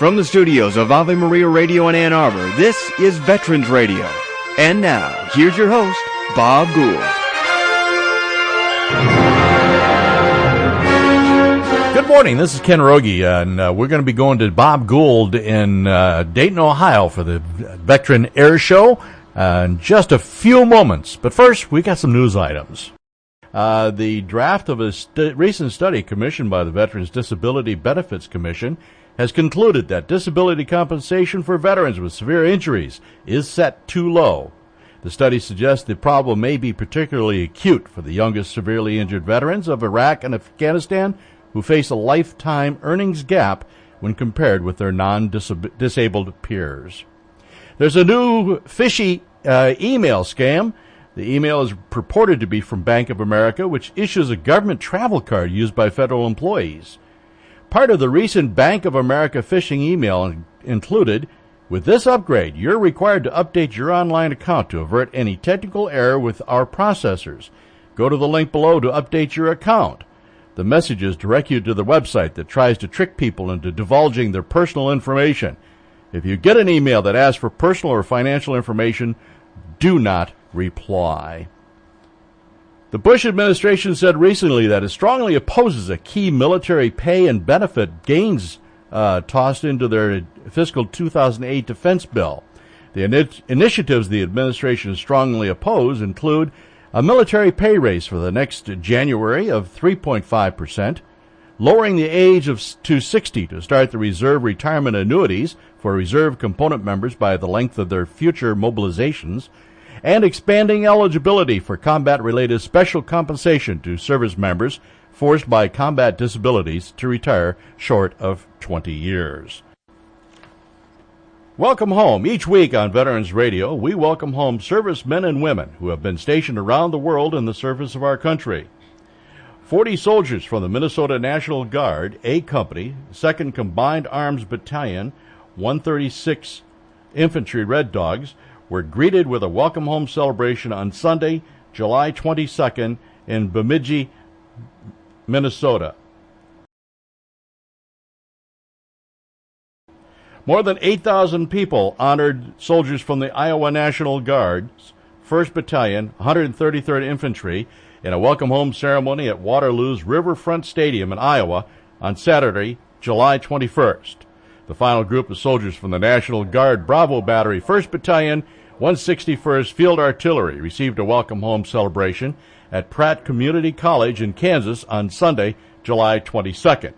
From the studios of Ave Maria Radio in Ann Arbor, this is Veterans Radio. And now, here's your host, Bob Gould. Good morning, this is Ken Rogie, and we're going to be going to Bob Gould in Dayton, Ohio for the Vectren Air Show in just a few moments. But first, we got some news items. The draft of a recent study commissioned by the Veterans Disability Benefits Commission has concluded that disability compensation for veterans with severe injuries is set too low. The study suggests the problem may be particularly acute for the youngest severely injured veterans of Iraq and Afghanistan who face a lifetime earnings gap when compared with their non-disabled peers. There's a new fishy email scam. The email is purported to be from Bank of America, which issues a government travel card used by federal employees. Part of the recent Bank of America phishing email included, with this upgrade, you're required to update your online account to avert any technical error with our processors. Go to the link below to update your account. The messages direct you to the website that tries to trick people into divulging their personal information. If you get an email that asks for personal or financial information, do not reply. The Bush administration said recently that it strongly opposes a key military pay and benefit gains tossed into their fiscal 2008 defense bill. The initiatives the administration strongly oppose include a military pay raise for the next January of 3.5%, lowering the age to 60 to start the reserve retirement annuities for reserve component members by the length of their future mobilizations, and expanding eligibility for combat-related special compensation to service members forced by combat disabilities to retire short of 20 years. Welcome home. Each week on Veterans Radio, we welcome home servicemen and women who have been stationed around the world in the service of our country. 40 soldiers from the Minnesota National Guard, A Company, 2nd Combined Arms Battalion, 136 Infantry Red Dogs, were greeted with a welcome home celebration on Sunday, July 22nd in Bemidji, Minnesota. More than 8,000 people honored soldiers from the Iowa National Guard's 1st Battalion, 133rd Infantry, in a welcome home ceremony at Waterloo's Riverfront Stadium in Iowa on Saturday, July 21st. The final group of soldiers from the National Guard Bravo Battery, 1st Battalion, 161st Field Artillery received a welcome home celebration at Pratt Community College in Kansas on Sunday, July 22nd.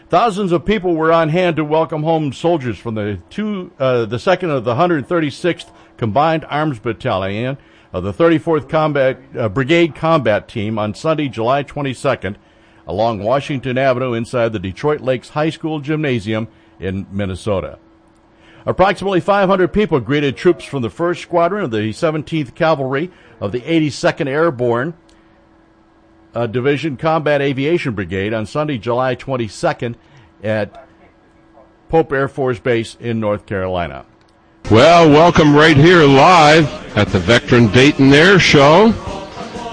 Thousands of people were on hand to welcome home soldiers from the 2nd of the 136th Combined Arms Battalion of the 34th Brigade Combat Team on Sunday, July 22nd, along Washington Avenue inside the Detroit Lakes High School Gymnasium in Minnesota. Approximately 500 people greeted troops from the 1st Squadron of the 17th Cavalry of the 82nd Airborne Division Combat Aviation Brigade on Sunday, July 22nd at Pope Air Force Base in North Carolina. Well, welcome right here live at the Vectren Dayton Air Show.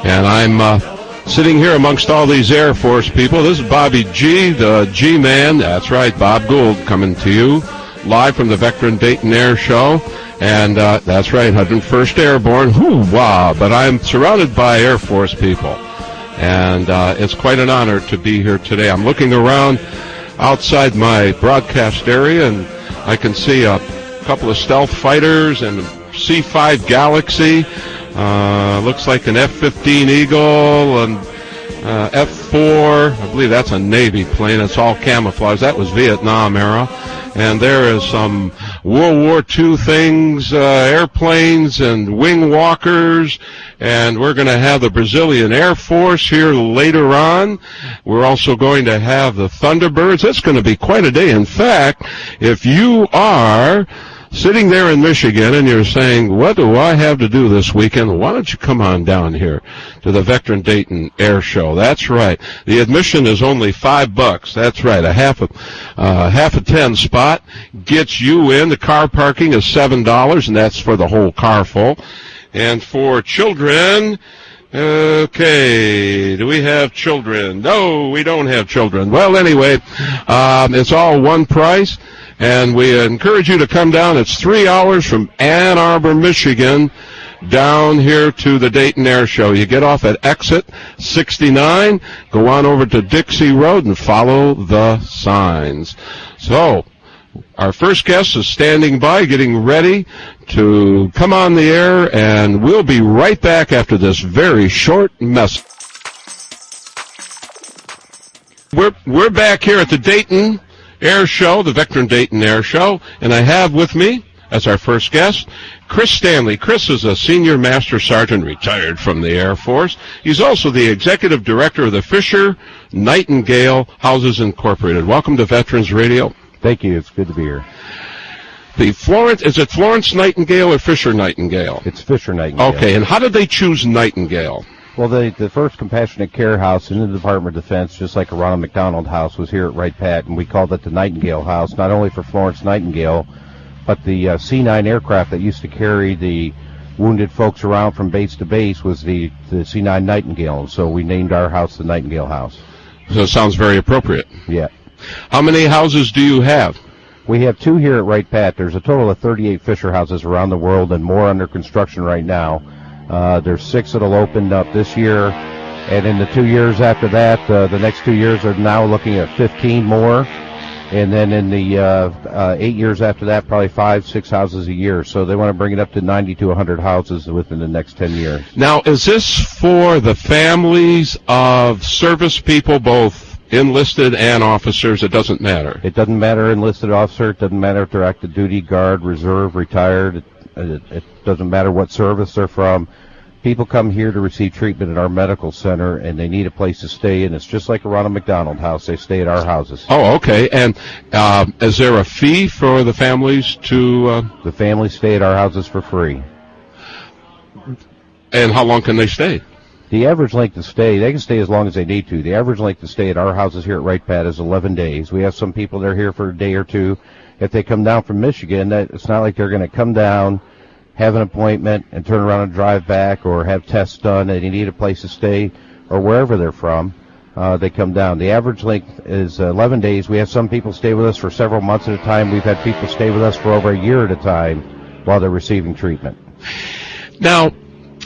And I'm sitting here amongst all these Air Force people. This is Bobby G, the G-Man. That's right, Bob Gould coming to you live from the Vectren Dayton Air Show. And that's right, 101st Airborne. Hoo-wah! But I'm surrounded by Air Force people. And it's quite an honor to be here today. I'm looking around outside my broadcast area, and I can see a couple of stealth fighters and a C-5 Galaxy. Looks like an F-15 Eagle and F-4. I believe that's a Navy plane. It's all camouflage. That was Vietnam era. And there is some World War II things, airplanes and wing walkers. And we're going to have the Brazilian Air Force here later on. We're also going to have the Thunderbirds. It's going to be quite a day. In fact, if you are sitting there in Michigan and you're saying, what do I have to do this weekend? Why don't you come on down here to the Vectren Dayton Air Show? That's right. The admission is only $5. That's right. A half a 10 spot gets you in. The car parking is $7, and that's for the whole car full. And for children, Okay, do we have children? No, we don't have children. Well, anyway, it's all one price, and we encourage you to come down. It's 3 hours from Ann Arbor, Michigan, down here to the Dayton Air Show. You get off at exit 69, go on over to Dixie Road, and follow the signs. So, our first guest is standing by, getting ready to come on the air, and we'll be right back after this very short message. We're back here at the Dayton Air Show, the Vectren Dayton Air Show, and I have with me, as our first guest, Chris Stanley. Chris is a senior master sergeant retired from the Air Force. He's also the executive director of the Fisher Nightingale Houses Incorporated. Welcome to Veterans Radio. Thank you. It's good to be here. Is it Florence Nightingale or Fisher Nightingale? It's Fisher Nightingale. Okay, and how did they choose Nightingale? Well, the first compassionate care house in the Department of Defense, just like a Ronald McDonald House, was here at Wright Pat, and we called it the Nightingale House, not only for Florence Nightingale, but the C-9 aircraft that used to carry the wounded folks around from base to base was the C-9 Nightingale, so we named our house the Nightingale House. So it sounds very appropriate. Yeah. How many houses do you have? We have 2 here at Wright Pat. There's a total of 38 Fisher houses around the world and more under construction right now. There's 6 that'll open up this year, and in the 2 years after that, the next 2 years are now looking at 15 more, and then in the 8 years after that, probably 5-6 houses a year. So they want to bring it up to 90 to 100 houses within the next 10 years. Now, is this for the families of service people, both enlisted and officers? It doesn't matter. It doesn't matter enlisted officer. It doesn't matter if they're active duty, guard, reserve, retired. It doesn't matter what service they're from. People come here to receive treatment at our medical center, and they need a place to stay, and it's just like a Ronald McDonald House. They stay at our houses. Oh, okay. And is there a fee for the families to... The families stay at our houses for free. And how long can they stay? The average length of stay, they can stay as long as they need to. The average length of stay at our houses here at Wright Pat is 11 days. We have some people that are here for a day or two. If they come down from Michigan, it's not like they're going to come down, have an appointment, and turn around and drive back, or have tests done, and they need a place to stay, or wherever they're from, they come down. The average length is 11 days. We have some people stay with us for several months at a time. We've had people stay with us for over a year at a time while they're receiving treatment. Now,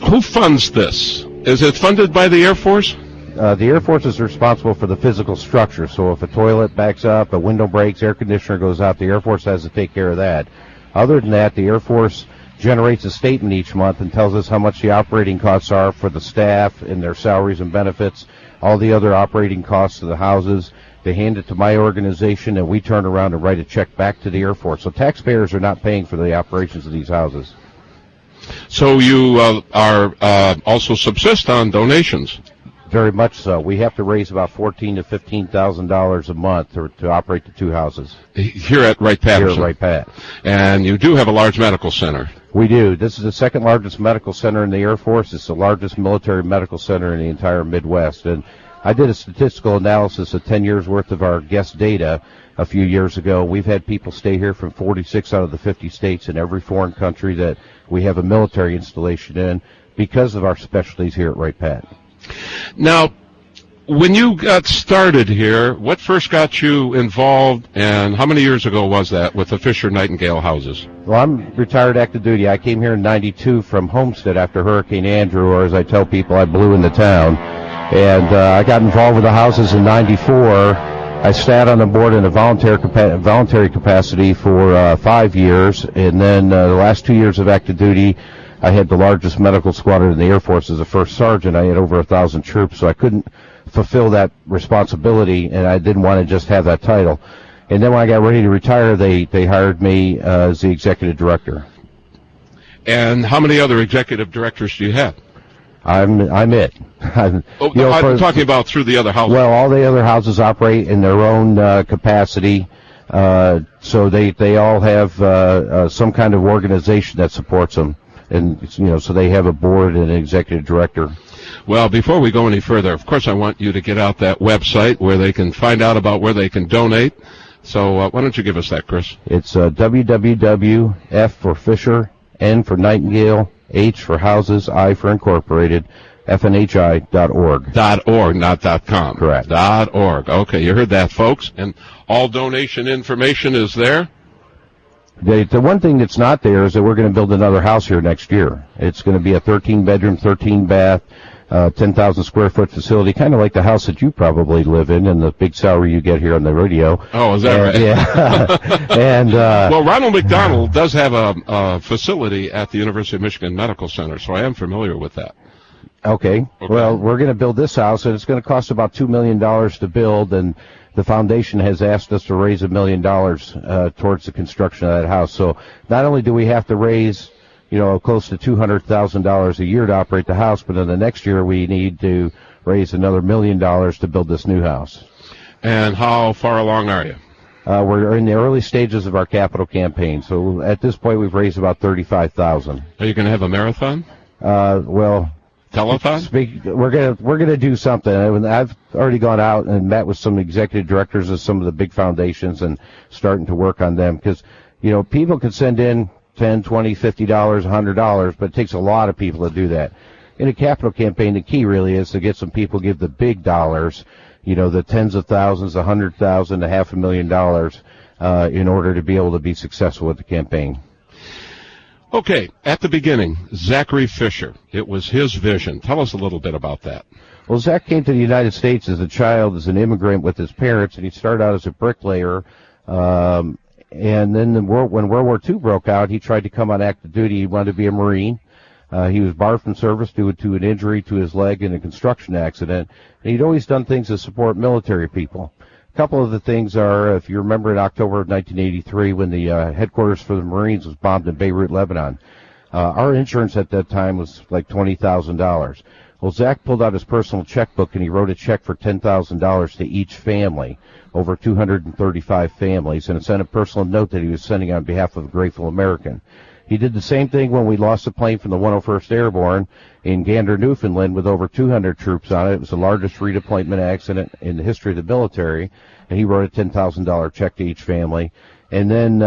who funds this? Is it funded by the Air Force? The Air Force is responsible for the physical structure. So if a toilet backs up, a window breaks, air conditioner goes out, the Air Force has to take care of that. Other than that, the Air Force generates a statement each month and tells us how much the operating costs are for the staff and their salaries and benefits, all the other operating costs of the houses. They hand it to my organization, and we turn around and write a check back to the Air Force. So taxpayers are not paying for the operations of these houses. So you are also subsist on donations? Very much so. We have to raise about $14,000 to $15,000 a month to operate the 2 houses. Here at Wright Patterson? Here at Wright Pat. And you do have a large medical center? We do. This is the second largest medical center in the Air Force. It's the largest military medical center in the entire Midwest. And I did a statistical analysis of 10 years worth of our guest data a few years ago. We've had people stay here from 46 out of the 50 states in every foreign country that we have a military installation in because of our specialties here at Wright Pat. Now, when you got started here, what first got you involved, and how many years ago was that with the Fisher Nightingale houses? Well, I'm retired active duty. I came here in 92 from Homestead after Hurricane Andrew, or as I tell people, I blew in the town. And I got involved with the houses in 94. I sat on the board in a voluntary capacity for 5 years, and then the last 2 years of active duty, I had the largest medical squadron in the Air Force as a first sergeant. I had over 1,000 troops, so I couldn't fulfill that responsibility, and I didn't want to just have that title. And then when I got ready to retire, they hired me as the executive director. And how many other executive directors do you have? I'm it. I'm talking about through the other houses. Well, all the other houses operate in their own capacity, so they all have some kind of organization that supports them, and so they have a board and an executive director. Well, before we go any further, of course, I want you to get out that website where they can find out about where they can donate. So why don't you give us that, Chris? It's www.F for Fisher, N for Nightingale, H for Houses, I for Incorporated, FNHI.org. .org, not .com. Correct. .org. Okay, you heard that, folks. And all donation information is there? The one thing that's not there is that we're going to build another house here next year. It's going to be a 13-bedroom, 13-bath, 10,000 square foot facility, kind of like the house that you probably live in and the big salary you get here on the radio. Oh, is that right? Yeah. And well, Ronald McDonald does have a facility at the University of Michigan Medical Center, so I am familiar with that. Okay. Well, we're going to build this house, and it's going to cost about $2 million to build, and the foundation has asked us to raise $1 million towards the construction of that house. So not only do we have to raise, close to $200,000 a year to operate the house, but in the next year we need to raise another $1 million to build this new house. And how far along are you? We're in the early stages of our capital campaign. So at this point we've raised about $35,000. Are you going to have a marathon? Telethon? We're gonna do something. I've already gone out and met with some executive directors of some of the big foundations and starting to work on them because people can send in $10, $20, $50, $100, but it takes a lot of people to do that. In a capital campaign, the key really is to get some people give the big dollars, the tens of thousands, $100,000 to $500,000 in order to be able to be successful with the campaign. Okay, at the beginning, Zachary Fisher. It was his vision. Tell us a little bit about that. Well, Zach came to the United States as a child, as an immigrant with his parents, and he started out as a bricklayer. And then when World War II broke out, he tried to come on active duty. He wanted to be a Marine. He was barred from service due to an injury to his leg in a construction accident. And he'd always done things to support military people. A couple of the things are, if you remember in October of 1983 when the headquarters for the Marines was bombed in Beirut, Lebanon, our insurance at that time was like $20,000. Well, Zach pulled out his personal checkbook and he wrote a check for $10,000 to each family, over 235 families, and sent a personal note that he was sending on behalf of a grateful American. He did the same thing when we lost a plane from the 101st Airborne in Gander, Newfoundland, with over 200 troops on it. It was the largest redeployment accident in the history of the military, and he wrote a $10,000 check to each family. And then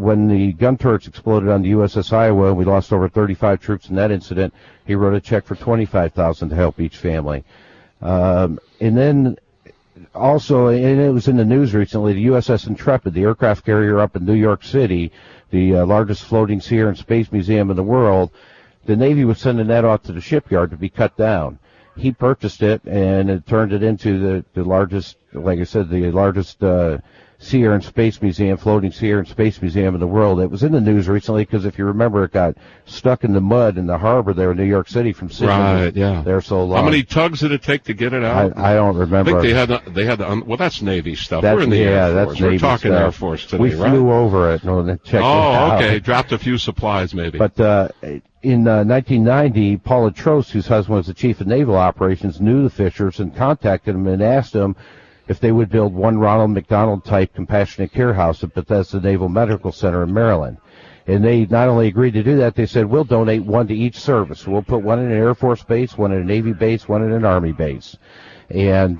when the gun turrets exploded on the USS Iowa, and we lost over 35 troops in that incident, he wrote a check for $25,000 to help each family. And then also, and it was in the news recently, the USS Intrepid, the aircraft carrier up in New York City, the largest floating sea air and space museum in the world, the Navy was sending that off to the shipyard to be cut down. He purchased it, and it turned it into the largest, like I said, the largest sea air and space museum, floating sea air and space museum in the world. It was in the news recently because if you remember, it got stuck in the mud in the harbor there in New York City from sitting there so long. How many tugs did it take to get it out? I don't remember. I think they had well, that's Navy stuff. We're in the Air Force. That's Navy We're talking stuff. Air Force today, we right? flew over it and checked it out. Oh, okay. Dropped a few supplies maybe. But in 1990, Paula Trost, whose husband was the chief of naval operations, knew the Fishers and contacted them and asked them if they would build one Ronald McDonald-type compassionate care house at Bethesda Naval Medical Center in Maryland. And they not only agreed to do that, they said, we'll donate one to each service. We'll put one in an Air Force base, one in a Navy base, one in an Army base. And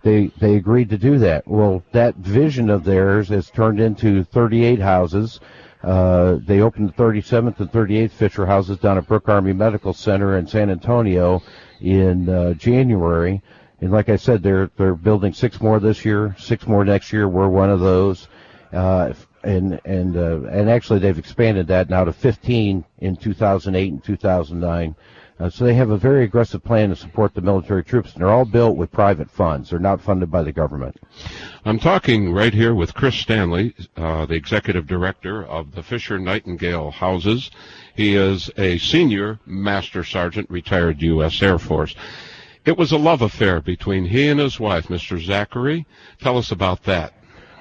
they agreed to do that. Well, that vision of theirs has turned into 38 houses. They opened the 37th and 38th Fisher houses down at Brooke Army Medical Center in San Antonio in January. And like I said, they're building 6 more this year, 6 more next year. We're one of those. And actually they've expanded that now to 15 in 2008 and 2009. So they have a very aggressive plan to support the military troops, and they're all built with private funds. They're not funded by the government. I'm talking right here with Chris Stanley, the executive director of the Fisher Nightingale Houses. He is a senior master sergeant, retired U.S. Air Force. It was a love affair between he and his wife, Mr. Zachary. Tell us about that.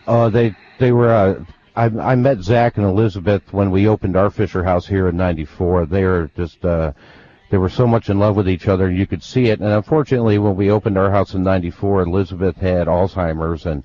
They were. I met Zach and Elizabeth when we opened our Fisher house here in '94. They were just. They were so much in love with each other, and you could see it. And unfortunately, when we opened our house in '94, Elizabeth had Alzheimer's, and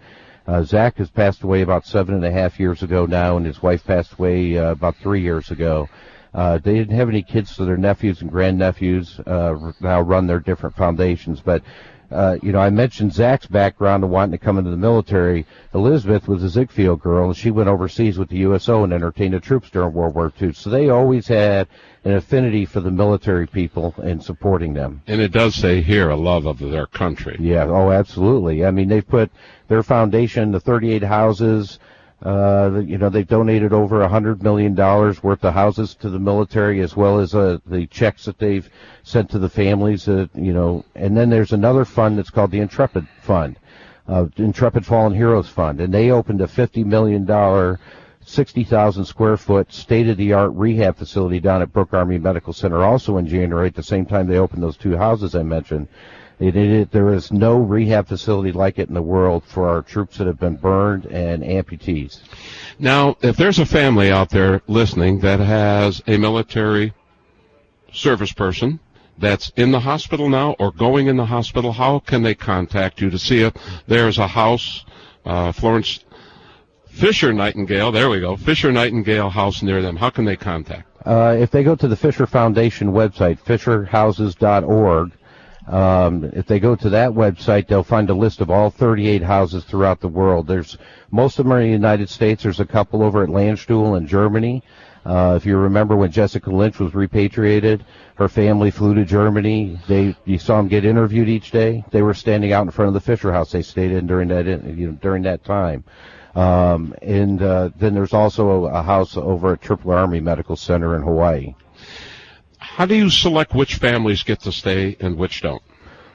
Zach has passed away about 7.5 years ago now, and his wife passed away about 3 years ago. They didn't have any kids, so their nephews and grandnephews now run their different foundations. But I mentioned Zach's background and wanting to come into the military. Elizabeth was a Ziegfeld girl, and she went overseas with the USO and entertained the troops during World War II. So they always had an affinity for the military people and supporting them. And it does say here a love of their country. Yeah, oh, absolutely. I mean, they've put their foundation, the 38 houses, they've donated over $100 million worth of houses to the military, as well as the checks that they've sent to the families, and then there's another fund that's called the Intrepid Fund, Intrepid Fallen Heroes Fund, and they opened a $50 million, 60,000 square foot state-of-the-art rehab facility down at Brooke Army Medical Center also in January, at the same time they opened those two houses I mentioned. There is no rehab facility like it in the world for our troops that have been burned and amputees. Now, if there's a family out there listening that has a military service person that's in the hospital now or going in the hospital, how can they contact you to see if there's a house, Florence Fisher Nightingale, there we go, Fisher Nightingale house near them? How can they contact? If they go to the Fisher Foundation website, fisherhouses.org, if they go to that website, they'll find a list of all 38 houses throughout the world. Most of them are in the United States. There's a couple over at Landstuhl in Germany. If you remember when Jessica Lynch was repatriated, her family flew to Germany. You saw them get interviewed each day. They were standing out in front of the Fisher House they stayed in during that time. Then there's also a house over at Triple Army Medical Center in Hawaii. How do you select which families get to stay and which don't?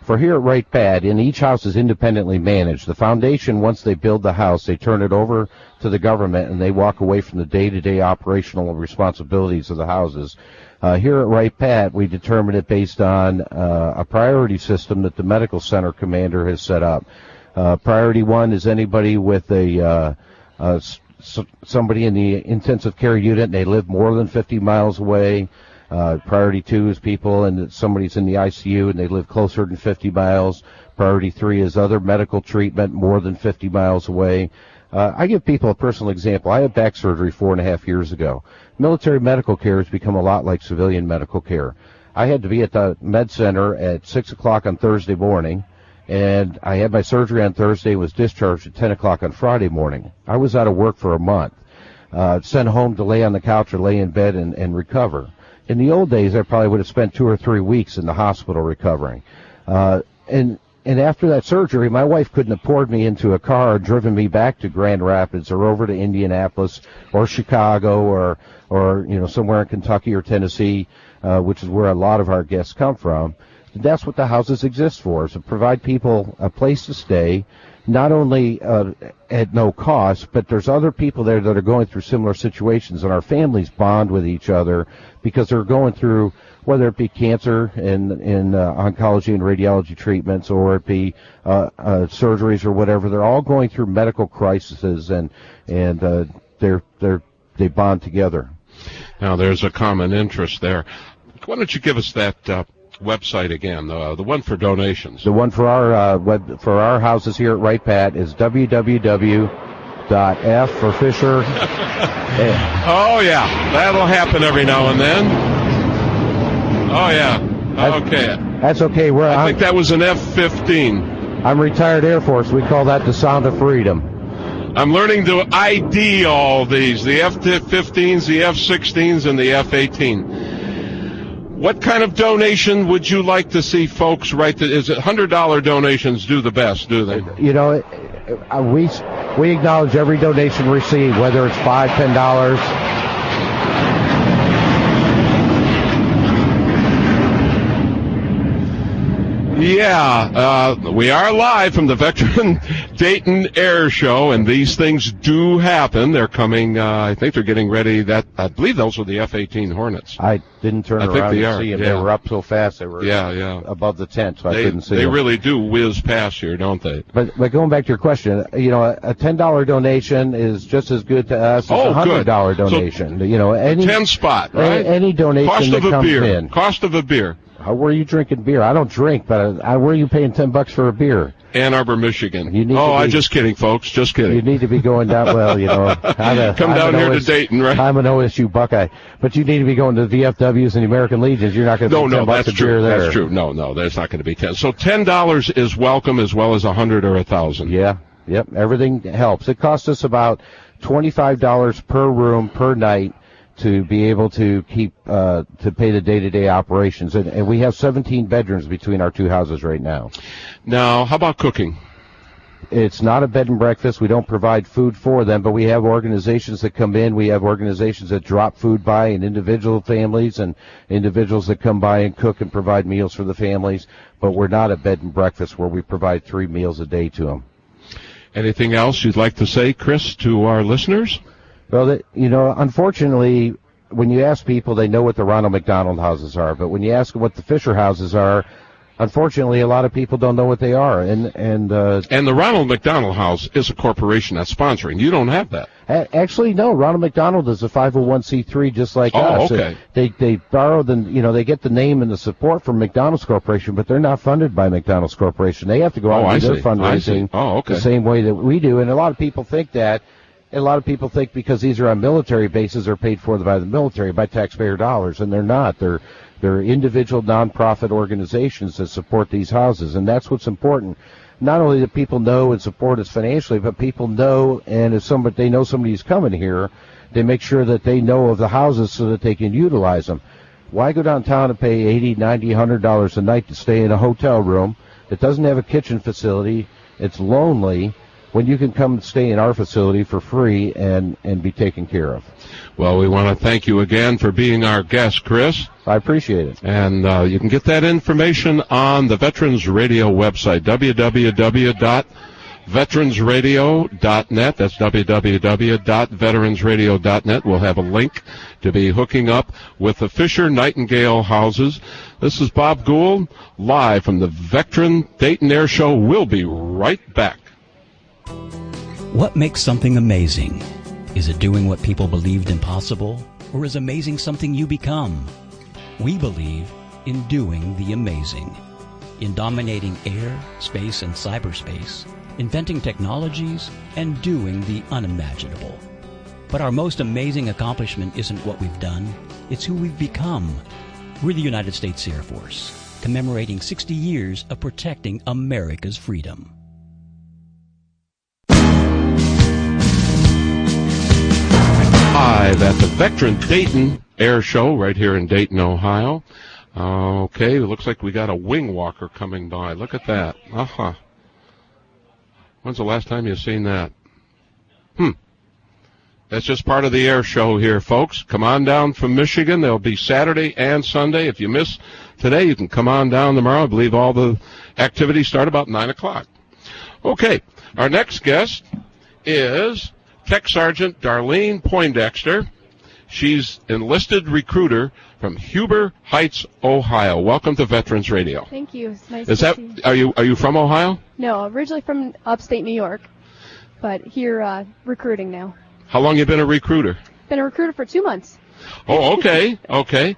For here at Wright Pat, and each house is independently managed. The foundation, once they build the house, they turn it over to the government, and they walk away from the day-to-day operational responsibilities of the houses. Here at Wright Pat, we determine it based on a priority system that the medical center commander has set up. Priority 1 is anybody with somebody in the intensive care unit, and they live more than 50 miles away. Priority 2 is people and somebody's in the ICU and they live closer than 50 miles. Priority 3 is other medical treatment more than 50 miles away. I give people a personal example. I had back surgery 4.5 years ago. Military medical care has become a lot like civilian medical care. I had to be at the med center at 6 o'clock on Thursday morning, and I had my surgery on Thursday, was discharged at 10 o'clock on Friday morning. I was out of work for a month, sent home to lay on the couch or lay in bed and recover. In the old days, I probably would have spent 2 or 3 weeks in the hospital recovering. And after that surgery, my wife couldn't have poured me into a car or driven me back to Grand Rapids or over to Indianapolis or Chicago or somewhere in Kentucky or Tennessee, which is where a lot of our guests come from. That's what the houses exist for, is to provide people a place to stay, not only at no cost, but there's other people there that are going through similar situations, and our families bond with each other because they're going through, whether it be cancer and oncology and radiology treatments, or it be surgeries or whatever. They're all going through medical crises, and they bond together. Now, there's a common interest there. Why don't you give us that website again, the one for donations? The one for our houses here at Wright Pat is www.f for Fisher. Oh yeah, that'll happen every now and then. Oh yeah. Okay. That's okay. I think that was an F-15. I'm retired Air Force. We call that the sound of freedom. I'm learning to ID all these: the F-15s, the F-16s, and the F-18. What kind of donation would you like to see folks write? Is it $100 donations do the best, do they? We acknowledge every donation received, whether it's $5, $10. Yeah, we are live from the Vectren Dayton Air Show, and these things do happen. They're coming, I think they're getting ready. I believe those were the F-18 Hornets. I didn't turn around to see them. Yeah. They were up so fast. They were above the tent, so I couldn't see them. They really do whiz past here, don't they? But going back to your question, a $10 donation is just as good to us as a $100 donation. So, any 10 spot, right? Any donation that comes in. Cost of a beer. Where are you drinking beer? I don't drink, but where are you paying $10 for a beer? Ann Arbor, Michigan. I'm just kidding, folks. Just kidding. You need to be going down. Well, come down here to Dayton, right? I'm an OSU Buckeye, but you need to be going to the VFWs and the American Legions. You're not going to pay $10 that's a true. beer there. That's true. No, there's not going to be 10. So $10 is welcome, as well as 100 or 1,000. Yeah. Yep. Everything helps. It costs us about $25 per room per night to be able to keep to pay the day-to-day operations, and we have 17 bedrooms between our two houses right now. Now, how about cooking? It's not a bed and breakfast. We don't provide food for them, but we have organizations that come in. We have organizations that drop food by, and individual families and individuals that come by and cook and provide meals for the families. But we're not a bed and breakfast where we provide 3 meals a day to them. Anything else you'd like to say, Chris, to our listeners? Well, unfortunately, when you ask people, they know what the Ronald McDonald houses are. But when you ask them what the Fisher houses are, unfortunately, a lot of people don't know what they are. And the Ronald McDonald House is a corporation that's sponsoring. You don't have that. Actually, no. Ronald McDonald is a 501c3 just like us. Oh, okay. They borrow they get the name and the support from McDonald's Corporation, but they're not funded by McDonald's Corporation. They have to go out and do their fundraising the same way that we do. And a lot of people think that. A lot of people think because these are on military bases, they're paid for by the military, by taxpayer dollars, and they're not. They're individual nonprofit organizations that support these houses, and that's what's important. Not only that people know and support us financially, but people know, and if they know somebody's coming here, they make sure that they know of the houses so that they can utilize them. Why go downtown and pay $80, $90, $100 a night to stay in a hotel room that doesn't have a kitchen facility? It's lonely, when you can come stay in our facility for free and be taken care of. Well, we want to thank you again for being our guest, Chris. I appreciate it. And you can get that information on the Veterans Radio website, www.veterans.radio.net. That's www.veteransradio.net. We'll have a link to be hooking up with the Fisher Nightingale houses. This is Bob Gould, live from the Vectren Dayton Air Show. We'll be right back. What makes something amazing? Is it doing what people believed impossible? Or is amazing something you become? We believe in doing the amazing. In dominating air, space, and cyberspace. Inventing technologies and doing the unimaginable. But our most amazing accomplishment isn't what we've done. It's who we've become. We're the United States Air Force, commemorating 60 years of protecting America's freedom. Live at the Vectren Dayton Air Show right here in Dayton, Ohio. Okay, it looks like we got a wing walker coming by. Look at that. When's the last time you've seen that? That's just part of the air show here, folks. Come on down from Michigan. There'll be Saturday and Sunday. If you miss today, you can come on down tomorrow. I believe all the activities start about 9 o'clock. Okay, our next guest is Tech Sergeant Darlene Poindexter. She's enlisted recruiter from Huber Heights, Ohio. Welcome to Veterans Radio. Thank you. It's nice to see you. Are you from Ohio? No, originally from upstate New York, but here recruiting now. How long you been a recruiter? Been a recruiter for 2 months. Oh, okay, okay.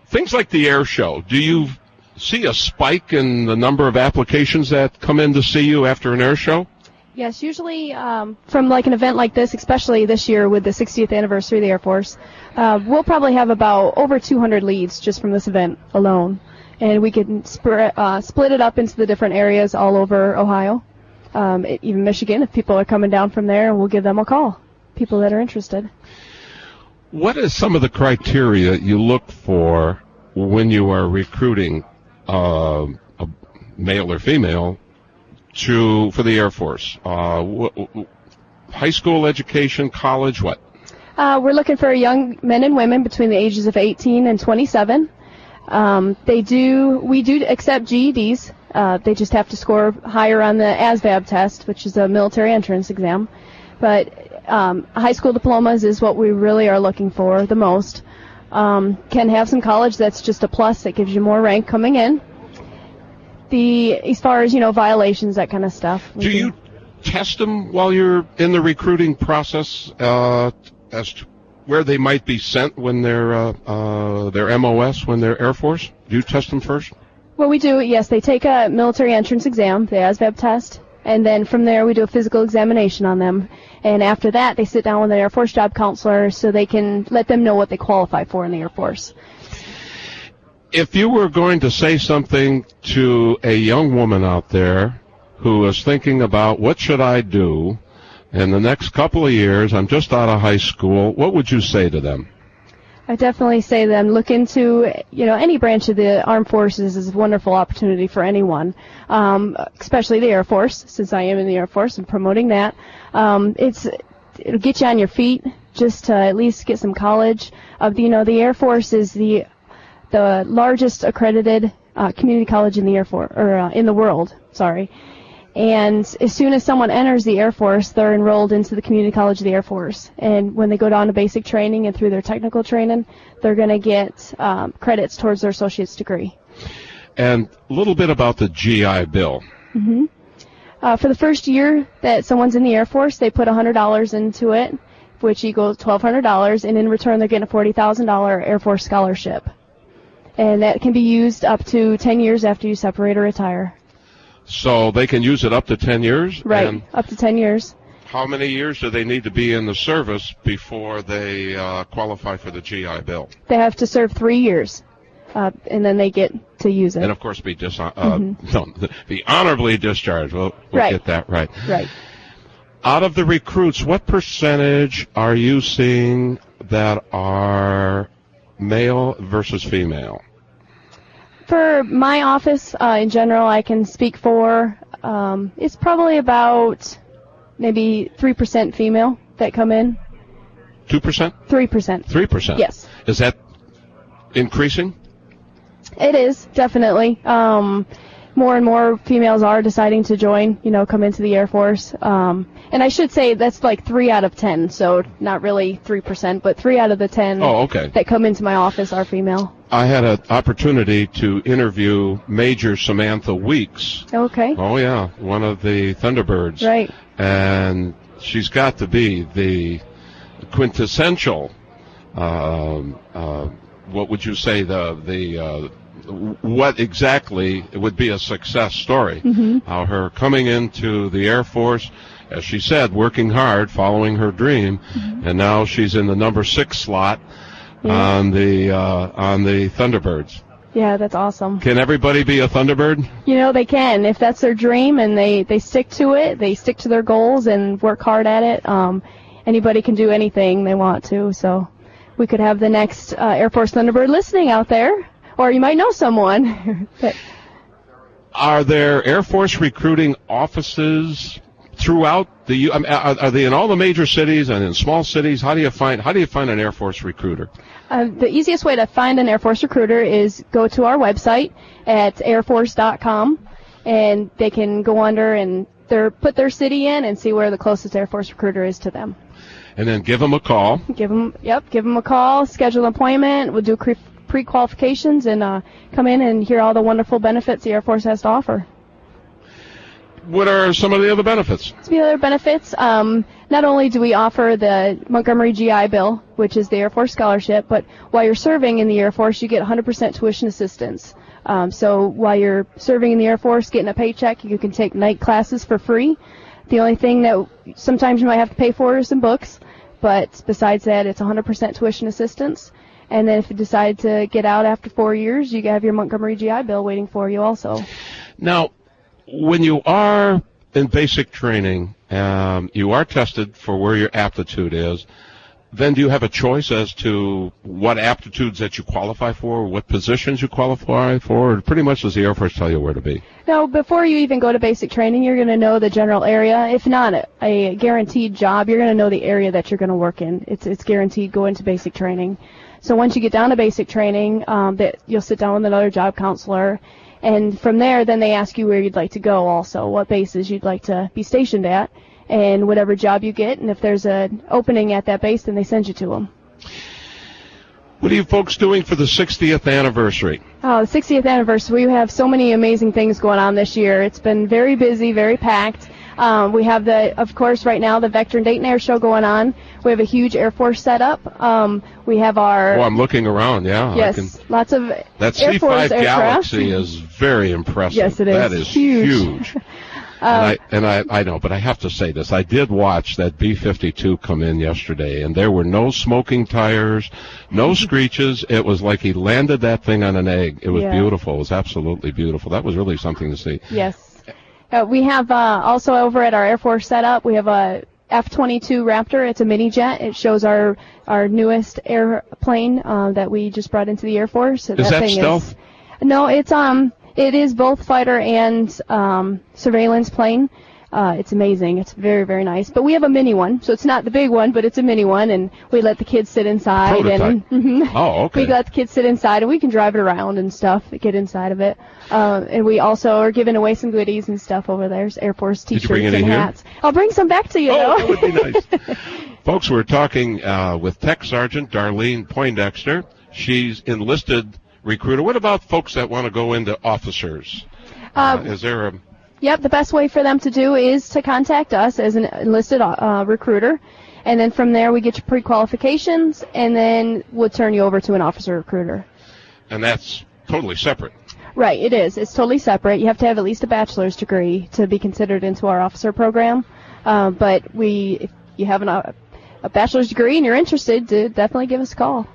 Things like the air show, do you see a spike in the number of applications that come in to see you after an air show? Yes, usually from like an event like this, especially this year with the 60th anniversary of the Air Force, we'll probably have about over 200 leads just from this event alone. And we can split it up into the different areas all over Ohio, even Michigan. If people are coming down from there, we'll give them a call, people that are interested. What is some of the criteria you look for when you are recruiting a male or female for the Air Force? High school education, college, what? We're looking for young men and women between the ages of 18 and 27. We do accept GEDs. They just have to score higher on the ASVAB test, which is a military entrance exam. But high school diplomas is what we really are looking for the most. Can have some college that's just a plus that gives you more rank coming in. As far as, violations, that kind of stuff. Do you test them while you're in the recruiting process as to where they might be sent when they're MOS, when they're Air Force? Do you test them first? Well, we do, yes. They take a military entrance exam, the ASVAB test, and then from there we do a physical examination on them. And after that, they sit down with an Air Force job counselor so they can let them know what they qualify for in the Air Force. If you were going to say something to a young woman out there who is thinking about what should I do in the next couple of years, I'm just out of high school, what would you say to them? I definitely say then look into, any branch of the armed forces is a wonderful opportunity for anyone, especially the Air Force, since I am in the Air Force and promoting that. It'll get you on your feet just to at least get some college. The Air Force is the largest accredited community college in the Air Force, or in the world, sorry. And as soon as someone enters the Air Force, they're enrolled into the Community College of the Air Force. And when they go down to basic training and through their technical training, they're going to get credits towards their associate's degree. And a little bit about the GI Bill. Mm-hmm. For the first year that someone's in the Air Force, they put $100 into it, which equals $1,200, and in return they're getting a $40,000 Air Force scholarship. And that can be used up to 10 years after you separate or retire. So they can use it up to 10 years? Right, and up to 10 years. How many years do they need to be in the service before they qualify for the GI Bill? They have to serve 3 years, and then they get to use it. And, of course, be honorably discharged. We'll get that right. Right. Out of the recruits, what percentage are you seeing that are male versus female? For my office, in general, I can speak for, it's probably about maybe 3% female that come in. 2%? 3%. 3%? Yes. Is that increasing? It is, definitely. More and more females are deciding to join, come into the Air Force. And I should say that's like 3 out of 10, so not really 3%, but 3 out of the 10 that come into my office are female. I had an opportunity to interview Major Samantha Weeks. Okay. Oh, yeah, one of the Thunderbirds. Right. And she's got to be the quintessential, what would you say, what exactly would be a success story. Mm-hmm. Her coming into the Air Force, as she said, working hard, following her dream, and now she's in the number 6 slot on the Thunderbirds. Yeah, that's awesome. Can everybody be a Thunderbird? They can. If that's their dream and they stick to it, they stick to their goals and work hard at it, anybody can do anything they want to. So we could have the next Air Force Thunderbird listening out there. Or you might know someone. Are there Air Force recruiting offices throughout the? Are they in all the major cities and in small cities? How do you find an Air Force recruiter? The easiest way to find an Air Force recruiter is go to our website at airforce.com, and they can go under and put their city in and see where the closest Air Force recruiter is to them. And then give them a call. Give them a call. Schedule an appointment. We'll do pre-qualifications and come in and hear all the wonderful benefits the Air Force has to offer. What are some of the other benefits? Some of the other benefits, not only do we offer the Montgomery GI Bill, which is the Air Force scholarship, but while you're serving in the Air Force, you get 100% tuition assistance. So while you're serving in the Air Force, getting a paycheck, you can take night classes for free. The only thing that sometimes you might have to pay for is some books, but besides that, it's 100% tuition assistance. And then if you decide to get out after 4 years, you have your Montgomery GI Bill waiting for you also. Now, when you are in basic training, you are tested for where your aptitude is. Then do you have a choice as to what aptitudes that you qualify for, what positions you qualify for, or pretty much does the Air Force tell you where to be? No, before you even go to basic training, you're going to know the general area. If not a guaranteed job, you're going to know the area that you're going to work in. It's guaranteed going to basic training. So once you get down to basic training, that you'll sit down with another job counselor, and from there, then they ask you where you'd like to go also, what bases you'd like to be stationed at, and whatever job you get, and if there's an opening at that base, then they send you to them. What are you folks doing for the 60th anniversary? Oh, the 60th anniversary, we have so many amazing things going on this year. It's been very busy, very packed. We have of course, right now the Vectren Dayton Air Show going on. We have a huge Air Force setup. We have our... Oh, I'm looking around, yeah. Yes, lots of that Air Force C-5 Galaxy is very impressive. Yes, it is. That is huge. And I know, but I have to say this. I did watch that B-52 come in yesterday, and there were no smoking tires, no screeches. It was like he landed that thing on an egg. It was beautiful. It was absolutely beautiful. That was really something to see. Yes. We have also over at our Air Force setup, we have a F-22 Raptor. It's a mini jet. It shows our newest airplane that we just brought into the Air Force. Is that stealth? No, it is both fighter and surveillance plane. It's amazing. It's very, very nice. But we have a mini one, so it's not the big one, but it's a mini one, and we let the kids sit inside. Prototype. Oh, okay. We let the kids sit inside, and we can drive it around and stuff, get inside of it. And we also are giving away some goodies and stuff over there, Air Force T-shirts and hats. Here? I'll bring some back to you, though. That would be nice. Folks, we're talking with Tech Sergeant Darlene Poindexter. She's enlisted recruiter. What about folks that want to go into officers? Is there a... Yep, the best way for them to do is to contact us as an enlisted recruiter, and then from there we get your pre-qualifications, and then we'll turn you over to an officer recruiter. And that's totally separate. Right, it is. It's totally separate. You have to have at least a bachelor's degree to be considered into our officer program. But if you have a bachelor's degree and you're interested, definitely give us a call.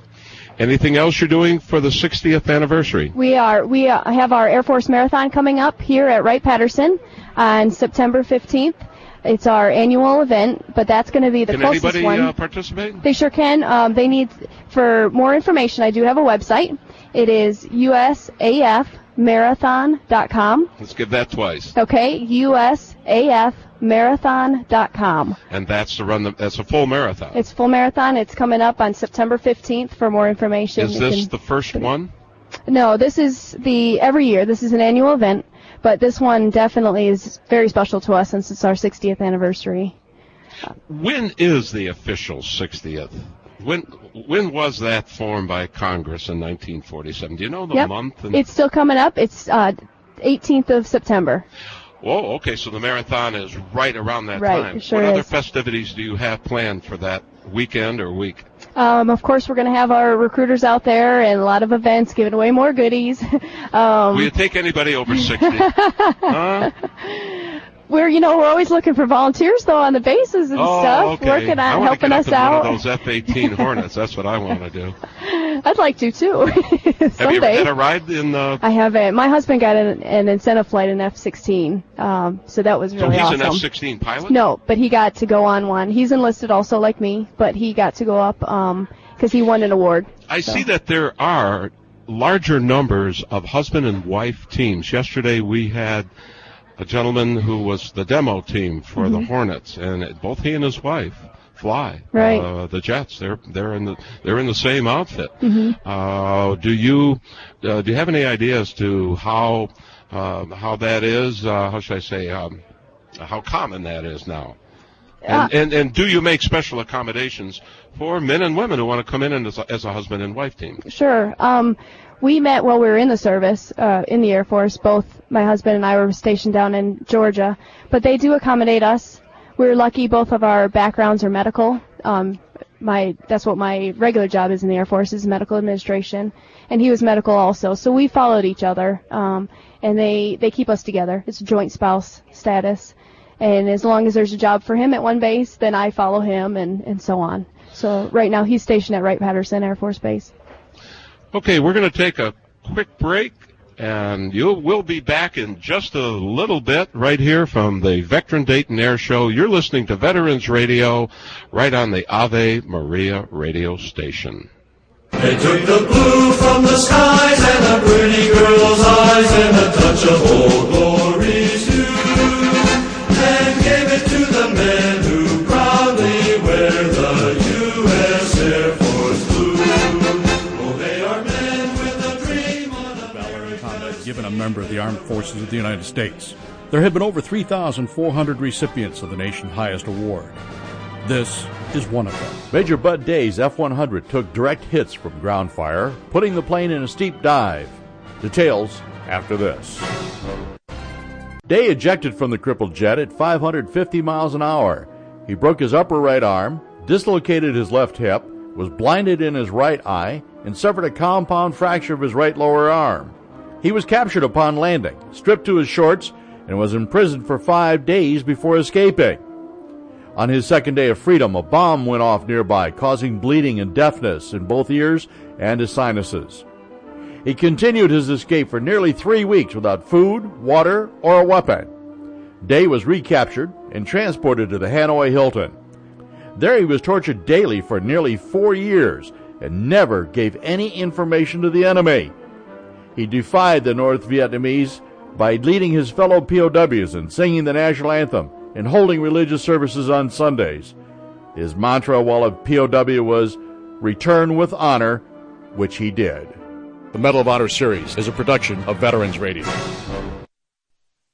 Anything else you're doing for the 60th anniversary? We have our Air Force Marathon coming up here at Wright-Patterson on September 15th. It's our annual event, but that's going to be the closest one. Can anybody participate? They sure can. They need, for more information, I do have a website. It is USAFmarathon.com. Let's give that twice. Okay, USAFmarathon.com. And that's that's a full marathon. It's full marathon. It's coming up on September 15th. For more information, is this the first one? No, this is every year. This is an annual event, but this one definitely is very special to us since it's our 60th anniversary. When is the official 60th? When was that formed by Congress in 1947? Do you know the month? It's still coming up. It's 18th of September. Whoa, okay, so the marathon is right around that right, time. Sure what is. Other festivities do you have planned for that weekend or week? Of course, we're going to have our recruiters out there and a lot of events, giving away more goodies. Will you take anybody over 60? Huh? We're always looking for volunteers, though, on the bases and stuff, okay. working on helping us out. out. One of those F-18 Hornets. That's what I want to do. I'd like to, too. Have you ever had a ride in the... I haven't. My husband got an incentive flight in F-16, so that was really awesome. So he's an F-16 pilot? No, but he got to go on one. He's enlisted also like me, but he got to go up because he won an award. I see that there are larger numbers of husband and wife teams. Yesterday we had a gentleman who was the demo team for the Hornets, and both he and his wife fly the jets. They're in the same outfit. Do you have any idea as to how that is? How should I say? How common that is now? And do you make special accommodations for men and women who want to come in as a husband and wife team? Sure. We met while we were in the service, in the Air Force. Both my husband and I were stationed down in Georgia, but they do accommodate us. We're lucky both of our backgrounds are medical. That's what my regular job is in the Air Force, is medical administration, and he was medical also. So we followed each other, and they keep us together. It's a joint spouse status, and as long as there's a job for him at one base, then I follow him, and so on. So right now he's stationed at Wright-Patterson Air Force Base. Okay, we're going to take a quick break, and we'll be back in just a little bit right here from the Vectren Dayton Air Show. You're listening to Veterans Radio right on the Ave Maria radio station. They took the blue from the skies and the pretty girl's eyes and a touch of old glory's hue, and gave it to the men who proudly wear the U.S. Air Force blue. Oh, they are men with a dream on America. Given a member of the Armed Forces of the United States. There have been over 3,400 recipients of the nation's highest award. This is one of them. Major Bud Day's F-100 took direct hits from ground fire, putting the plane in a steep dive. Details after this. Day ejected from the crippled jet at 550 miles an hour. He broke his upper right arm, dislocated his left hip, was blinded in his right eye, and suffered a compound fracture of his right lower arm. He was captured upon landing, stripped to his shorts, and was imprisoned for 5 days before escaping. On his second day of freedom, a bomb went off nearby, causing bleeding and deafness in both ears and his sinuses. He continued his escape for nearly 3 weeks without food, water, or a weapon. Day was recaptured and transported to the Hanoi Hilton. There he was tortured daily for nearly 4 years and never gave any information to the enemy. He defied the North Vietnamese by leading his fellow POWs in singing the national anthem and holding religious services on Sundays. His mantra while a POW was, "Return with honor," which he did. The Medal of Honor series is a production of Veterans Radio.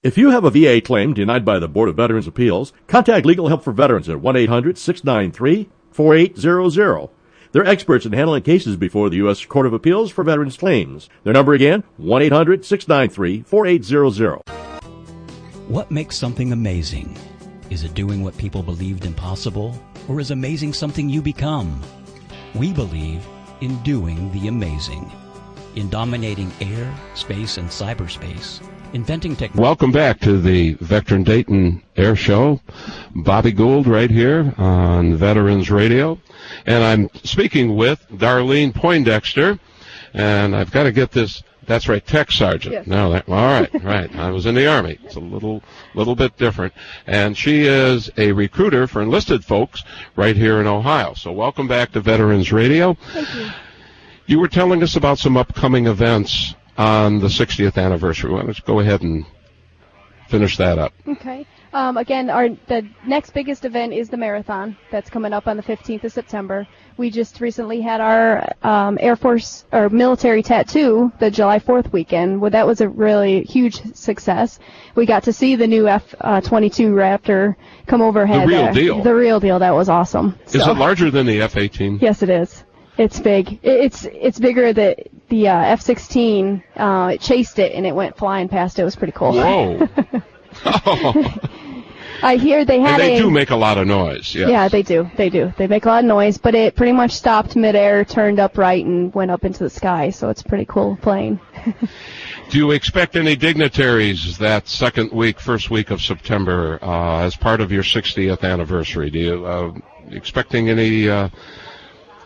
If you have a VA claim denied by the Board of Veterans' Appeals, contact Legal Help for Veterans at 1-800-693-4800. They're experts in handling cases before the U.S. Court of Appeals for Veterans Claims. Their number again, 1-800-693-4800. What makes something amazing? Is it doing what people believed impossible? Or is amazing something you become? We believe in doing the amazing. In dominating air, space, and cyberspace. Inventing technology. Welcome back to the Vectren Dayton Air Show. Bobby Gould right here on Veterans Radio. And I'm speaking with Darlene Poindexter. And I've got to get this. That's right, Tech Sergeant. Yes. No, all right, right. I was in the Army. It's a little bit different. And she is a recruiter for enlisted folks right here in Ohio. So welcome back to Veterans Radio. Thank you. You were telling us about some upcoming events on the 60th anniversary. Why don't you go ahead and finish that up? Okay. Again, the next biggest event is the marathon that's coming up on the 15th of September. We just recently had our Air Force or military tattoo the July 4th weekend. Well, that was a really huge success. We got to see the new F-22 Raptor come overhead. The real deal. The real deal. That was awesome. Is it larger than the F-18? Yes, it is. It's big. It's bigger. The F-16 it chased it and it went flying past it. It was pretty cool. Whoa. Oh. I hear they had and they do make a lot of noise. Yes. Yeah, they do. They do. They make a lot of noise, but it pretty much stopped midair, turned upright, and went up into the sky. So it's a pretty cool plane. Do you expect any dignitaries that first week of September, as part of your 60th anniversary? Do you expecting any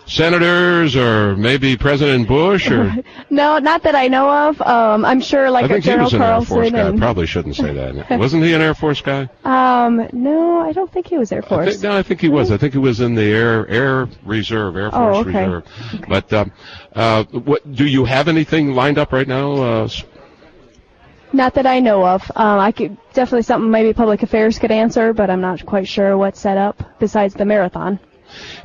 senators or maybe President Bush? Or No, not that I know of. I'm sure like a General Carlson. I think he was an Air Force guy. I probably shouldn't say that. Wasn't he an Air Force guy? No, I don't think he was Air Force. I think he was. I think he was in the Air Reserve, Air Force Reserve. Okay. But what do you have anything lined up right now? Not that I know of. I could definitely something maybe Public Affairs could answer, but I'm not quite sure what's set up besides the marathon.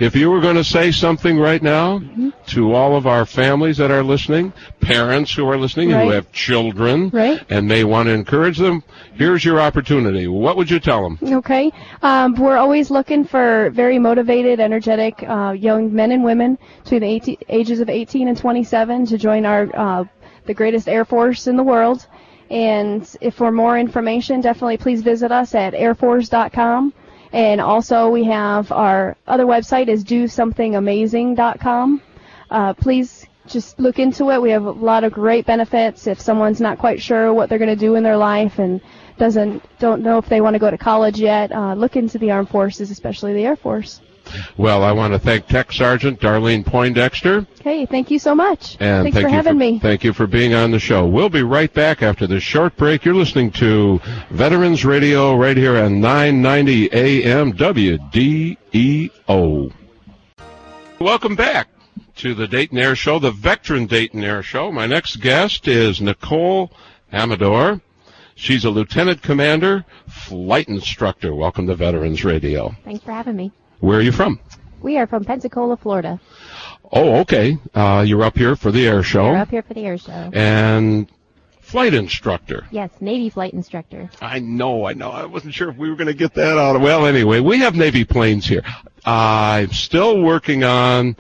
If you were going to say something right now to all of our families that are listening, parents who are listening, who have children, and may want to encourage them, here's your opportunity. What would you tell them? Okay. We're always looking for very motivated, energetic young men and women between the ages of 18 and 27 to join our the greatest Air Force in the world. And if for more information, definitely please visit us at airforce.com. And also we have our other website is dosomethingamazing.com. Please just look into it. We have a lot of great benefits if someone's not quite sure what they're going to do in their life and don't know if they want to go to college yet. Look into the armed forces, especially the Air Force. Well, I want to thank Tech Sergeant Darlene Poindexter. Okay, thank you so much. And thanks for having me. Thank you for being on the show. We'll be right back after this short break. You're listening to Veterans Radio right here on 990 AM WDEO. Welcome back to the Dayton Air Show, the Vectren Dayton Air Show. My next guest is Nicole Amador. She's a lieutenant commander, flight instructor. Welcome to Veterans Radio. Thanks for having me. Where are you from? We are from Pensacola, Florida. Oh, okay. You're up here for the air show. We're up here for the air show. And flight instructor. Yes, Navy flight instructor. I know. I wasn't sure if we were going to get that out. Well, anyway, we have Navy planes here. I'm still working on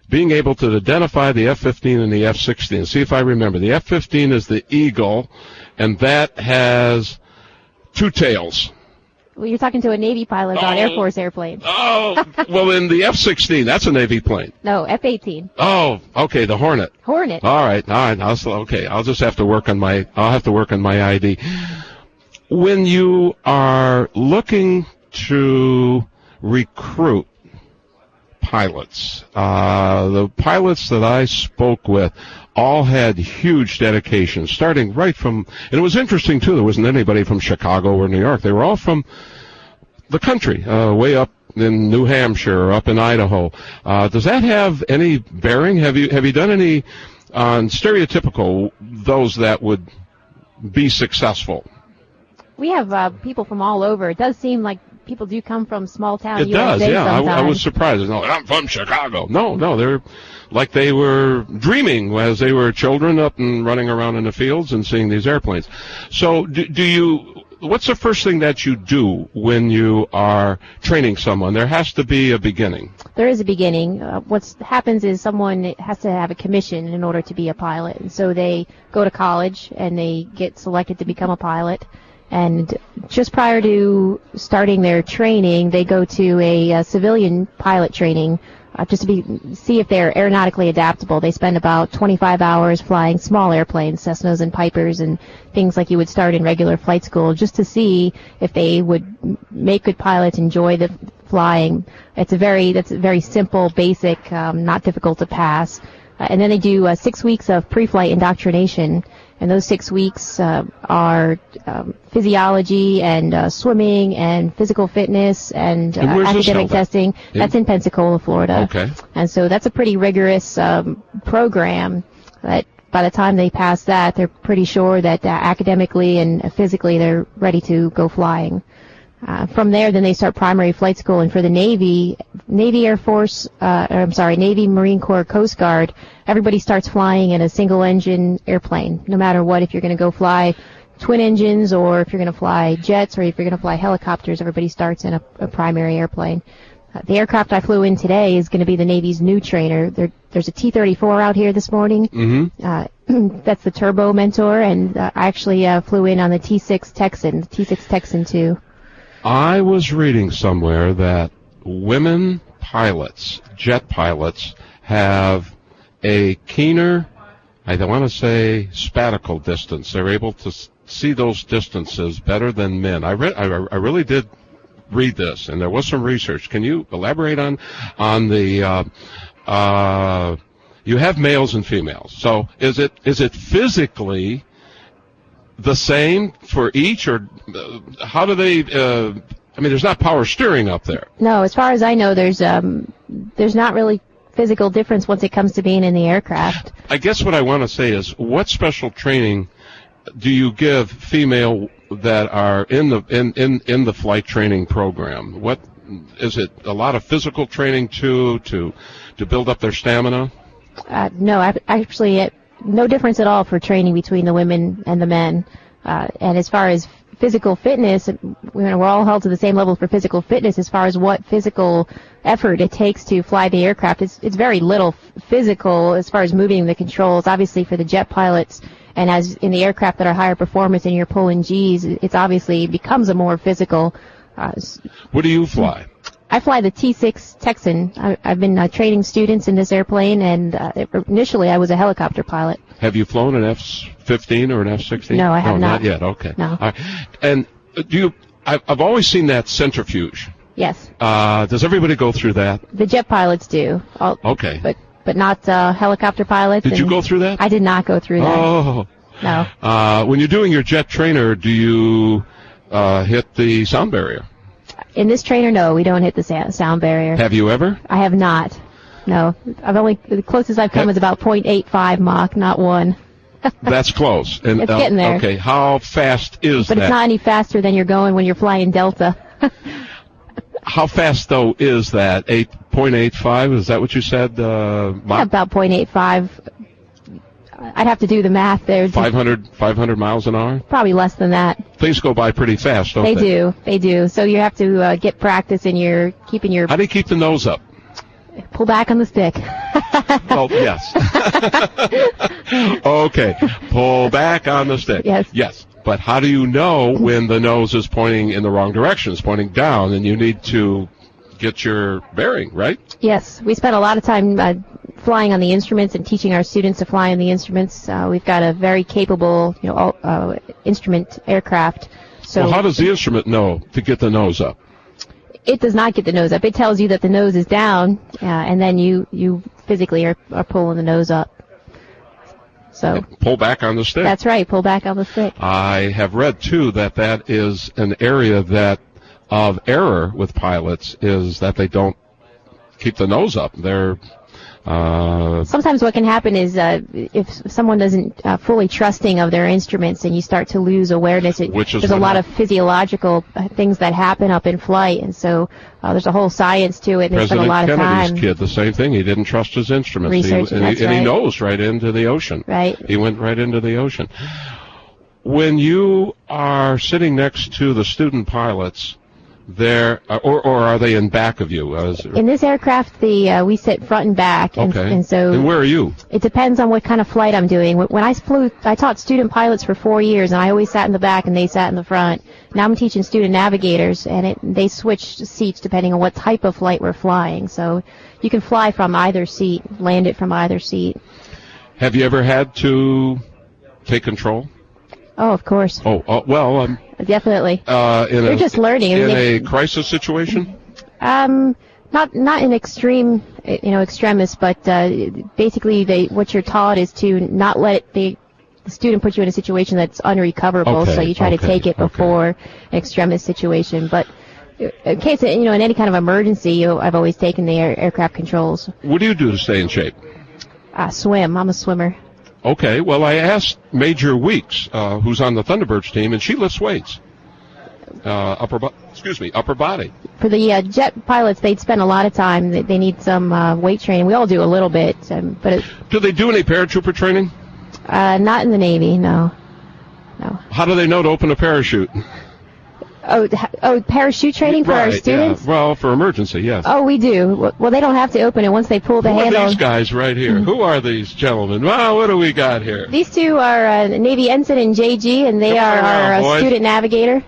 being able to identify the F-15 and the F-16. See if I remember. The F-15 is the Eagle, and that has two tails. Well, you're talking to a Navy pilot on Air Force airplanes. Oh, well, in the F-16, that's a Navy plane. No, F-18. Oh, okay, the Hornet. Hornet. All right. I'll just have to work on my ID. When you are looking to recruit pilots, the pilots that I spoke with all had huge dedication, starting right from, and it was interesting too, there wasn't anybody from Chicago or New York. They were all from the country, way up in New Hampshire or up in Idaho. Does that have any bearing? Have you done any on stereotypical, those that would be successful? We have people from all over. It does seem like people do come from small town It USA does, yeah. I was sometimes. surprised. No, I'm from Chicago. No, they're like they were dreaming as they were children up and running around in the fields and seeing these airplanes. So what's the first thing that you do when you are training someone? There has to be a beginning. There is a beginning. What happens is someone has to have a commission in order to be a pilot. And so they go to college and they get selected to become a pilot. And just prior to starting their training, they go to a civilian pilot training just to see if they're aeronautically adaptable. They spend about 25 hours flying small airplanes, Cessnas and Pipers, and things like you would start in regular flight school, just to see if they would make good pilots, enjoy the flying. That's a very simple, basic, not difficult to pass. And then they do 6 weeks of pre-flight indoctrination. And those 6 weeks are physiology and swimming and physical fitness and academic testing. That's in Pensacola, Florida. Okay. And so that's a pretty rigorous program that by the time they pass that, they're pretty sure that academically and physically they're ready to go flying. From there, then they start primary flight school, and for the Navy Air Force, Navy, Marine Corps, Coast Guard, everybody starts flying in a single-engine airplane, no matter what. If you're going to go fly twin engines, or if you're going to fly jets, or if you're going to fly helicopters, everybody starts in a primary airplane. The aircraft I flew in today is going to be the Navy's new trainer. There's a T-34 out here this morning. Mm-hmm. That's the Turbo Mentor, and I actually flew in on the T-6 Texan, the T-6 Texan 2. I was reading somewhere that women pilots, jet pilots, have a keener, I don't want to say spatial distance. They're able to see those distances better than men. I really did read this, and there was some research. Can you elaborate on the you have males and females. So is it physically the same for each, or how do they? There's not power steering up there. No, as far as I know, there's not really physical difference once it comes to being in the aircraft. I guess what I want to say is, what special training do you give female that are in the flight training program? What is it? A lot of physical training too to build up their stamina? No, actually, no difference at all for training between the women and the men. And as far as physical fitness, we're all held to the same level for physical fitness. As far as what physical effort it takes to fly the aircraft, it's very little physical as far as moving the controls. Obviously, for the jet pilots, and as in the aircraft that are higher performance and you're pulling G's, it's obviously becomes a more physical. What do you fly? I fly the T-6 Texan. I've been training students in this airplane, and initially I was a helicopter pilot. Have you flown an F-15 or an F-16? No, I have not. Not yet. Okay. No. All right. And I've always seen that centrifuge. Yes. Does everybody go through that? The jet pilots do. Okay. But not helicopter pilots. Did you go through that? I did not go through that. Oh. No. When you're doing your jet trainer, do you hit the sound barrier? In this trainer, no, we don't hit the sound barrier. Have you ever? I have not. No. The closest I've come is about 0.85 Mach, not 1. That's close. And, it's getting there. Okay, how fast is that? But it's not any faster than you're going when you're flying Delta. How fast, though, is that? 8.85? Is that what you said? Yeah, about 0.85. I'd have to do the math there. 500 miles an hour? Probably less than that. Things go by pretty fast, don't they? They do. So you have to get practice in keeping your... How do you keep the nose up? Pull back on the stick. Well, yes. Okay. Pull back on the stick. Yes. Yes. But how do you know when the nose is pointing in the wrong direction? It's pointing down, and you need to get your bearing, right? Yes, we spent a lot of time flying on the instruments and teaching our students to fly on the instruments. We've got a very capable, instrument aircraft. So well, how does the instrument know to get the nose up? It does not get the nose up. It tells you that the nose is down, and then you physically are pulling the nose up. So pull back on the stick. That's right, pull back on the stick. I have read, too, that is an area of error with pilots, is that they don't keep the nose up. They're sometimes what can happen is if someone doesn't fully trusting of their instruments and you start to lose awareness, there's a lot of physiological things that happen up in flight, and so there's a whole science to it, and they spend a lot of time. President Kennedy's kid, the same thing. He didn't trust his instruments. He nosed right into the ocean. Right. He went right into the ocean. When you are sitting next to the student pilots, or are they in back of you? In this aircraft, we sit front and back, and so. And where are you? It depends on what kind of flight I'm doing. When I flew, I taught student pilots for 4 years, and I always sat in the back, and they sat in the front. Now I'm teaching student navigators, and they switch seats depending on what type of flight we're flying. So you can fly from either seat, land it from either seat. Have you ever had to take control? Oh, of course. Well. Definitely. You're just learning. In a crisis situation? Not in extreme, extremis, but basically what you're taught is to not let the student put you in a situation that's unrecoverable. So you try to take it before an extremis situation. But in case, in any kind of emergency, I've always taken the aircraft controls. What do you do to stay in shape? Swim. I'm a swimmer. Okay, well, I asked Major Weeks, who's on the Thunderbirds team, and she lifts weights. Upper body. For the jet pilots, they'd spend a lot of time. They need some weight training. We all do a little bit. Do they do any paratrooper training? Not in the Navy, no. How do they know to open a parachute? Parachute training for our students? Yeah. Well, for emergency, yes. Oh, we do. Well, they don't have to open it once they pull the handle. Who are these guys right here? Who are these gentlemen? Well, what do we got here? These two are Navy Ensign and JG, and they are our student navigator.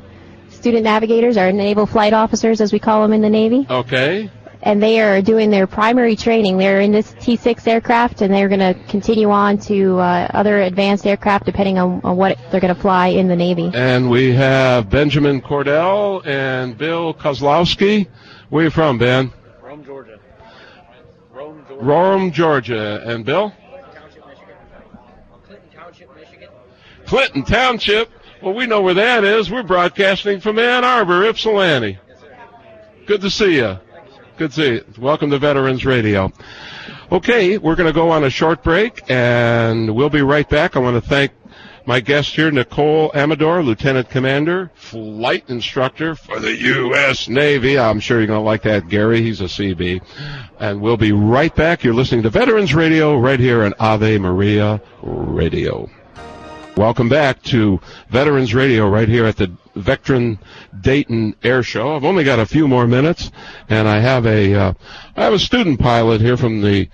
Student navigators are naval flight officers, as we call them in the Navy. Okay. And they are doing their primary training. They're in this T6 aircraft, and they're going to continue on to other advanced aircraft, depending on what they're going to fly in the Navy. And we have Benjamin Cordell and Bill Kozlowski. Where are you from, Ben? Rome, Georgia. Rome, Georgia. And Bill? Clinton Township, Michigan. Clinton Township. Well, we know where that is. We're broadcasting from Ann Arbor, Ypsilanti. Good to see you. Good to see you. Welcome to Veterans Radio. Okay, we're going to go on a short break, and we'll be right back. I want to thank my guest here, Nicole Amador, Lieutenant Commander, Flight Instructor for the U.S. Navy. I'm sure you're going to like that, Gary. He's a CB. And we'll be right back. You're listening to Veterans Radio right here on Ave Maria Radio. Welcome back to Veterans Radio right here at the Vectren Dayton Air Show. I've only got a few more minutes, and I have a student pilot here from the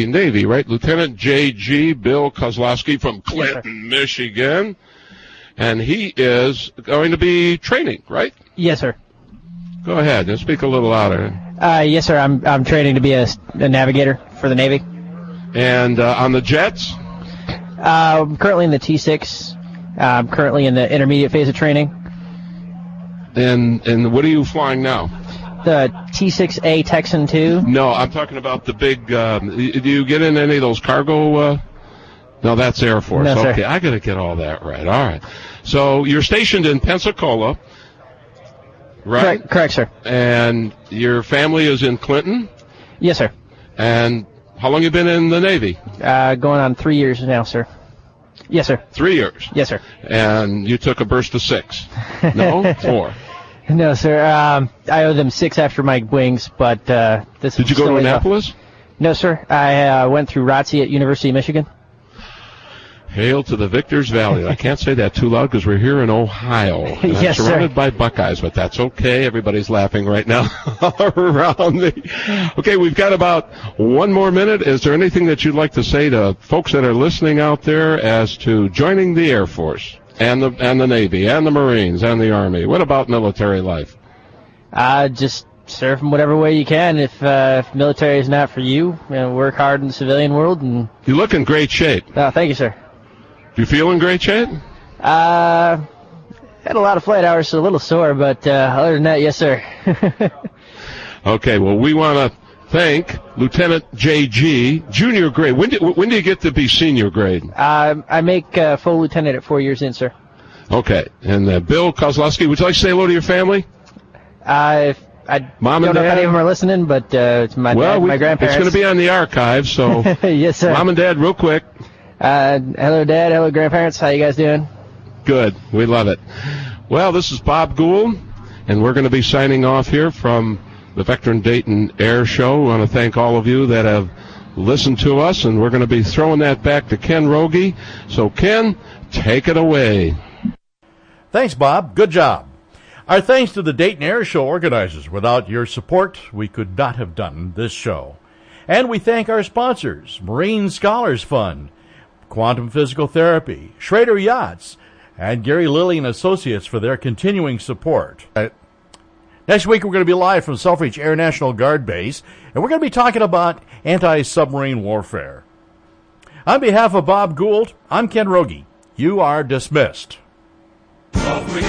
Navy, right? Lieutenant J.G. Bill Kozlowski from Clinton, Michigan, and he is going to be training, right? Yes, sir. Go ahead and speak a little louder. Yes, sir. I'm training to be a navigator for the Navy. And on the jets? I'm currently in the T6. I'm currently in the intermediate phase of training. And what are you flying now? The T6A Texan 2. No, I'm talking about the big, do you get in any of those cargo, no, that's Air Force. No, okay, I got to get all that right. All right. So you're stationed in Pensacola, right? Correct, sir. And your family is in Clinton? Yes, sir. And how long you been in the Navy? Going on 3 years now, sir. Yes, sir. 3 years? Yes, sir. And you took a burst of 6? No? 4? No, sir. I owe them 6 after my wings, but this. Did you go to Annapolis? No, sir. I went through ROTC at University of Michigan. Hail to the Victor's Valley. I can't say that too loud because we're here in Ohio. Yes, I'm surrounded sir. by Buckeyes, but that's okay. Everybody's laughing right now around me. Okay, we've got about 1 more minute. Is there anything that you'd like to say to folks that are listening out there as to joining the Air Force? and the Navy and the Marines and the Army? What about military life? Just serve in whatever way you can. If military is not for you, work hard in the civilian world. And you look in great shape. Oh, thank you, sir. Do you feel in great shape? Had a lot of flight hours, so a little sore, but other than that, yes, sir. Okay, well, we want to thank Lieutenant J.G., junior grade. When do you get to be senior grade? I make full lieutenant at 4 years in, sir. Okay, and Bill Kozlowski, would you like to say hello to your family? I Mom don't and know if Dad? any of them are listening, but it's my dad, my grandparents. It's going to be on the archive, so yes, sir. Mom and Dad, real quick. Hello, Dad. Hello, grandparents. How you guys doing? Good. We love it. Well, this is Bob Gould, and we're going to be signing off here from the Vectren Dayton Air Show. We want to thank all of you that have listened to us, and we're going to be throwing that back to Ken Rogie. So, Ken, take it away. Thanks, Bob. Good job. Our thanks to the Dayton Air Show organizers. Without your support, we could not have done this show. And we thank our sponsors, Marine Scholars Fund, Quantum Physical Therapy, Schrader Yachts, and Gary Lilly and Associates for their continuing support. Next week, we're going to be live from Selfridge Air National Guard Base, and we're going to be talking about anti-submarine warfare. On behalf of Bob Gould, I'm Ken Rogie. You are dismissed.